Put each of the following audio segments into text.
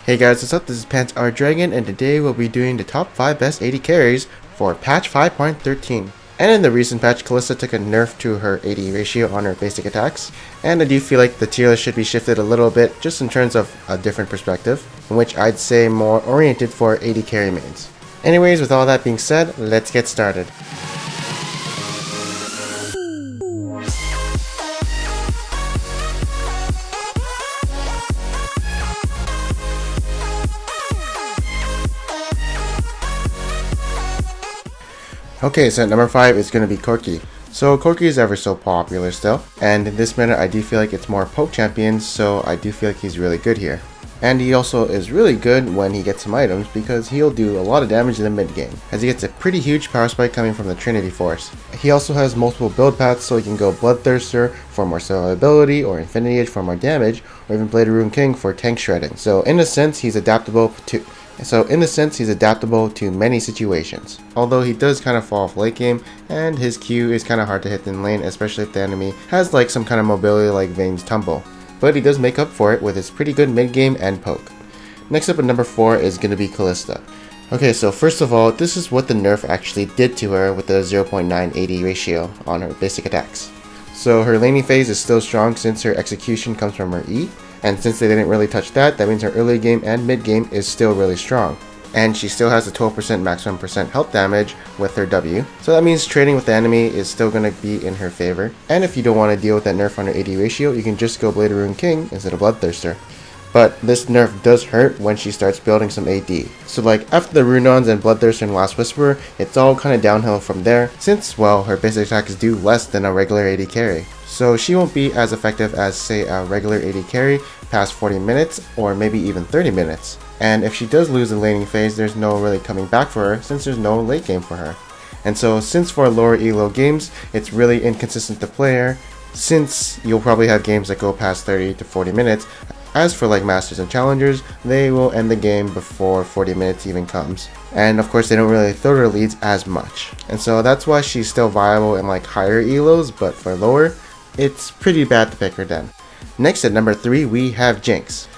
Hey guys, what's up? This is Pants Dragon, and today we'll be doing the top 5 best AD carries for patch 5.13. And in the recent patch, Kalista took a nerf to her AD ratio on her basic attacks, and I do feel like the tier list should be shifted a little bit just in terms of a different perspective, in which I'd say more oriented for AD carry mains. Anyways, with all that being said, let's get started. Okay, so at number 5 is going to be Corki. So Corki is ever so popular still, and in this meta I do feel like it's more poke champions, so I do feel like he's really good here. And he also is really good when he gets some items because he'll do a lot of damage in the mid game, as he gets a pretty huge power spike coming from the Trinity Force. He also has multiple build paths, so he can go Bloodthirster for more survivability, or Infinity Edge for more damage, or even Blade of Ruin King for tank shredding. So in a sense he's adaptable to many situations. Although he does kind of fall off late game, and his Q is kind of hard to hit in lane, especially if the enemy has like some kind of mobility like Vayne's Tumble. But he does make up for it with his pretty good mid game and poke. Next up at number 4 is going to be Kalista. Okay, so first of all, this is what the nerf actually did to her with the 0.9 AD ratio on her basic attacks. So her laning phase is still strong since her execution comes from her E, and since they didn't really touch that, that means her early game and mid game is still really strong. And she still has a 12% maximum health damage with her W, so that means trading with the enemy is still going to be in her favor. And if you don't want to deal with that nerf on her AD ratio, you can just go Blade of Ruin King instead of Bloodthirster. But this nerf does hurt when she starts building some AD. So like after the Runons and Bloodthirster and Last Whisperer, it's all kind of downhill from there, since well, her basic attacks do less than a regular AD carry. So she won't be as effective as say a regular AD carry past 40 minutes or maybe even 30 minutes. And if she does lose the laning phase, there's no really coming back for her since there's no late game for her. And so since for lower elo games, it's really inconsistent to play her, since you'll probably have games that go past 30 to 40 minutes. As for like Masters and Challengers, they will end the game before 40 minutes even comes. And of course they don't really throw their leads as much. And so that's why she's still viable in like higher elos, but for lower, it's pretty bad to pick her then. Next at number 3 we have Jinx.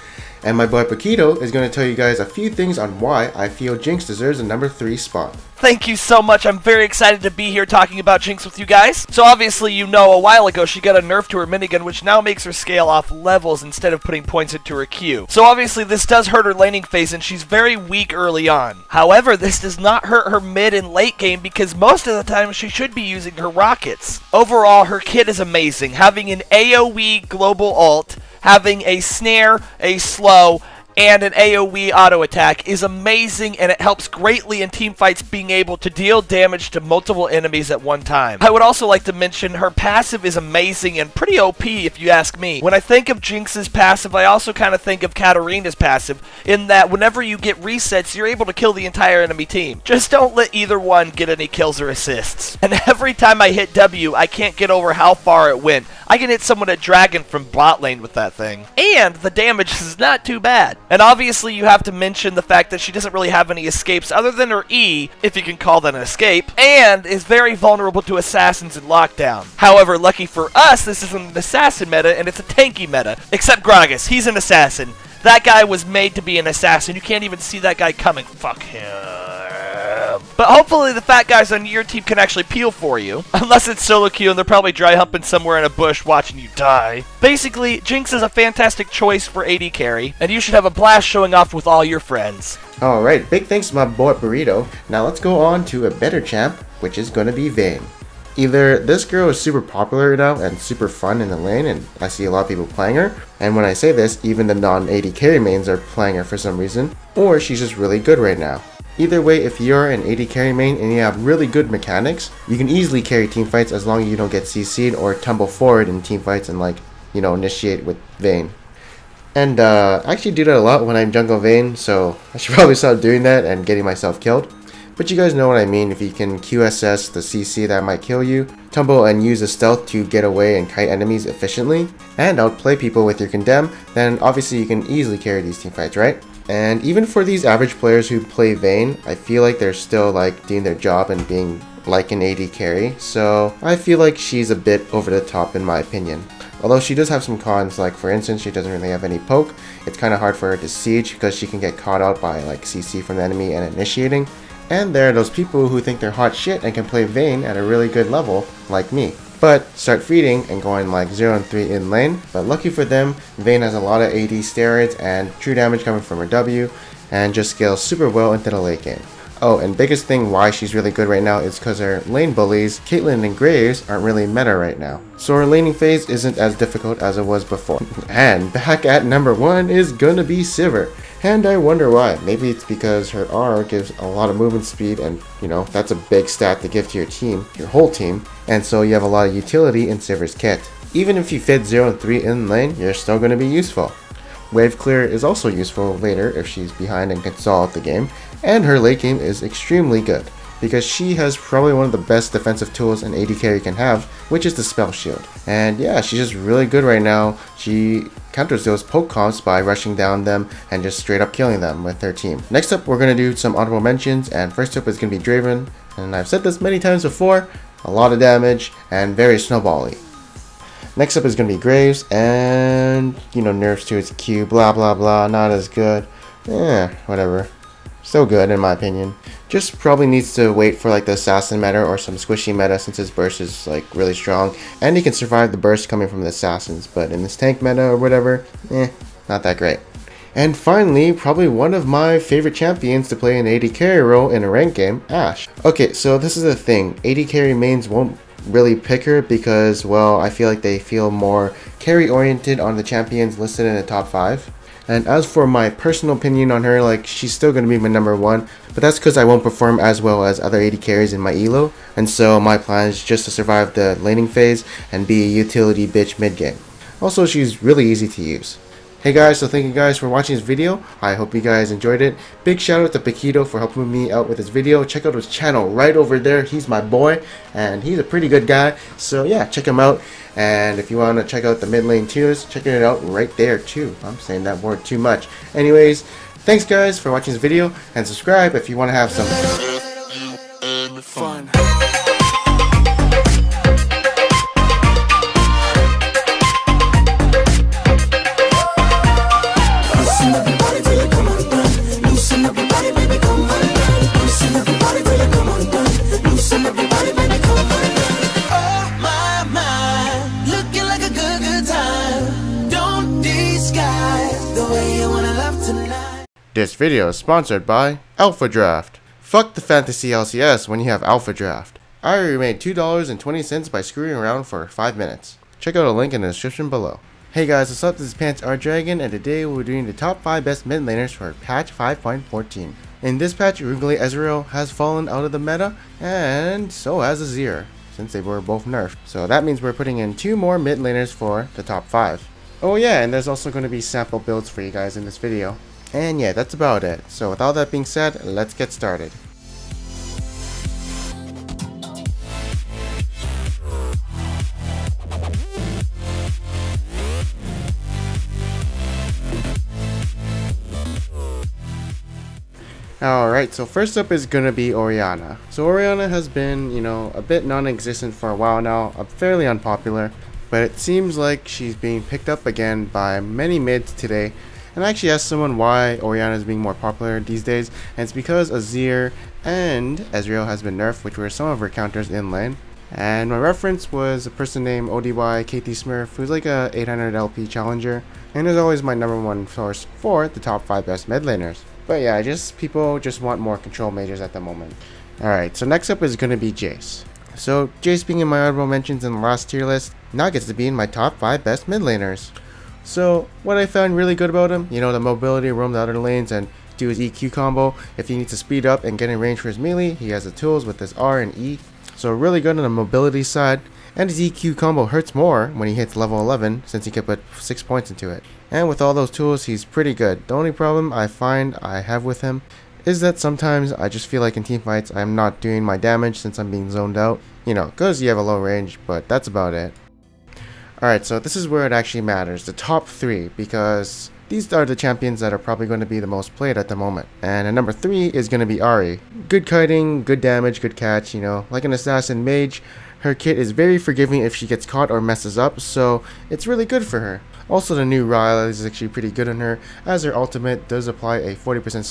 And my boy Paquito is going to tell you guys a few things on why I feel Jinx deserves a number 3 spot. Thank you so much. I'm very excited to be here talking about Jinx with you guys. So obviously you know a while ago she got a nerf to her minigun, which now makes her scale off levels instead of putting points into her Q. So obviously this does hurt her laning phase and she's very weak early on. However, this does not hurt her mid and late game because most of the time she should be using her rockets. Overall, her kit is amazing, having an AoE global ult, having a snare, a slow, and an AoE auto attack is amazing, and it helps greatly in teamfights being able to deal damage to multiple enemies at one time. I would also like to mention her passive is amazing and pretty OP if you ask me. When I think of Jinx's passive, I also kind of think of Katarina's passive, in that whenever you get resets, you're able to kill the entire enemy team. Just don't let either one get any kills or assists. And every time I hit W, I can't get over how far it went. I can hit someone at Dragon from bot lane with that thing. And the damage is not too bad. And obviously you have to mention the fact that she doesn't really have any escapes other than her E, if you can call that an escape, and is very vulnerable to assassins in lockdown. However, lucky for us, this isn't an assassin meta and it's a tanky meta. Except Gragas, he's an assassin. That guy was made to be an assassin. You can't even see that guy coming. Fuck him. But hopefully the fat guys on your team can actually peel for you. Unless it's solo queue and they're probably dry humping somewhere in a bush watching you die. Basically, Jinx is a fantastic choice for AD carry, and you should have a blast showing off with all your friends. Alright, big thanks to my boy Burrito. Now let's go on to a better champ, which is going to be Vayne. Either this girl is super popular now and super fun in the lane, and I see a lot of people playing her, and when I say this, even the non-AD carry mains are playing her for some reason, or she's just really good right now. Either way, if you're an AD carry main and you have really good mechanics, you can easily carry teamfights as long as you don't get CC'd or tumble forward in teamfights and like, you know, initiate with Vayne. And I actually do that a lot when I'm jungle Vayne, so I should probably stop doing that and getting myself killed. But you guys know what I mean. If you can QSS the CC that might kill you, tumble and use a stealth to get away and kite enemies efficiently, and outplay people with your condemn, then obviously you can easily carry these teamfights, right? And even for these average players who play Vayne, I feel like they're still like doing their job and being like an AD carry, so I feel like she's a bit over the top in my opinion. Although she does have some cons, like for instance, she doesn't really have any poke. It's kind of hard for her to siege because she can get caught out by like CC from the enemy and initiating. And there are those people who think they're hot shit and can play Vayne at a really good level, like me. But start feeding and going like 0 and 3 in lane. But lucky for them, Vayne has a lot of AD steroids and true damage coming from her W, and just scales super well into the late game. Oh, and biggest thing why she's really good right now is because her lane bullies, Caitlyn and Graves, aren't really meta right now. So her laning phase isn't as difficult as it was before. And back at number 1 is gonna be Sivir. And I wonder why. Maybe it's because her R gives a lot of movement speed, and you know, that's a big stat to give to your team, your whole team, and so you have a lot of utility in Sivir's kit. Even if you fit 0 and 3 in lane, you're still going to be useful. Wave clear is also useful later if she's behind and can stall out the game, and her late game is extremely good, because she has probably one of the best defensive tools an AD carry can have, which is the spell shield. And yeah, she's just really good right now. She counters those poke comps by rushing down them and just straight up killing them with her team. Next up, we're going to do some honorable mentions, and first up is going to be Draven. And I've said this many times before, a lot of damage and very snowbally. Next up is going to be Graves, and you know, nerfs to its Q, blah blah blah, not as good. Whatever. Still good in my opinion. Just probably needs to wait for like the assassin meta or some squishy meta, since his burst is like really strong and he can survive the burst coming from the assassins, but in this tank meta or whatever, not that great. And finally, probably one of my favorite champions to play an AD carry role in a ranked game, Ashe. Okay, so this is the thing, AD carry mains won't really pick her because, well, I feel like they feel more carry oriented on the champions listed in the top 5. And as for my personal opinion on her, like, she's still going to be my number 1, but that's because I won't perform as well as other AD carries in my elo, and so my plan is just to survive the laning phase and be a utility bitch mid game. Also, she's really easy to use. Hey guys, so thank you guys for watching this video. I hope you guys enjoyed it. Big shout out to Paquito for helping me out with this video. Check out his channel right over there. He's my boy and he's a pretty good guy. So yeah, check him out. And if you want to check out the mid lane tiers, check it out right there too. I'm saying that word too much. Anyways, thanks guys for watching this video, and subscribe if you want to have some fun. This video is sponsored by Alpha Draft. Fuck the fantasy LCS when you have Alpha Draft. I already made $2.20 by screwing around for 5 minutes. Check out a link in the description below. Hey guys, what's up? This is Pants Art Dragon, and today we're doing the top 5 best mid laners for patch 5.14. In this patch, Rugali Ezreal has fallen out of the meta, and so has Azir, since they were both nerfed. So that means we're putting in 2 more mid laners for the top 5. Oh yeah, and there's also going to be sample builds for you guys in this video. And yeah, that's about it. So with all that being said, let's get started. Alright, so first up is gonna be Orianna. So Orianna has been, you know, a bit non-existent for a while now, fairly unpopular, but it seems like she's being picked up again by many mids today. And I actually asked someone why Orianna is being more popular these days, and it's because Azir and Ezreal has been nerfed, which were some of her counters in lane. And my reference was a person named ODY KT Smurf, who's like a 800 LP challenger, and is always my number 1 source for the top 5 best mid laners. But yeah, people just want more control mages at the moment. Alright, so next up is going to be Jace. So Jace, being in my honorable mentions in the last tier list, now gets to be in my top 5 best mid laners. So what I found really good about him, you know, the mobility, roam the outer lanes, and do his EQ combo. If he needs to speed up and get in range for his melee, he has the tools with his R and E. So really good on the mobility side, and his EQ combo hurts more when he hits level 11, since he can put 6 points into it. And with all those tools, he's pretty good. The only problem I find I have with him is that sometimes I just feel like in teamfights I'm not doing my damage since I'm being zoned out. You know, because you have a low range, but that's about it. Alright, so this is where it actually matters, the top 3, because these are the champions that are probably going to be the most played at the moment. And at number 3 is going to be Ahri. Good kiting, good damage, good catch, you know, like an assassin mage. Her kit is very forgiving if she gets caught or messes up, so it's really good for her. Also, the new Ryle is actually pretty good on her, as her ultimate does apply a 40%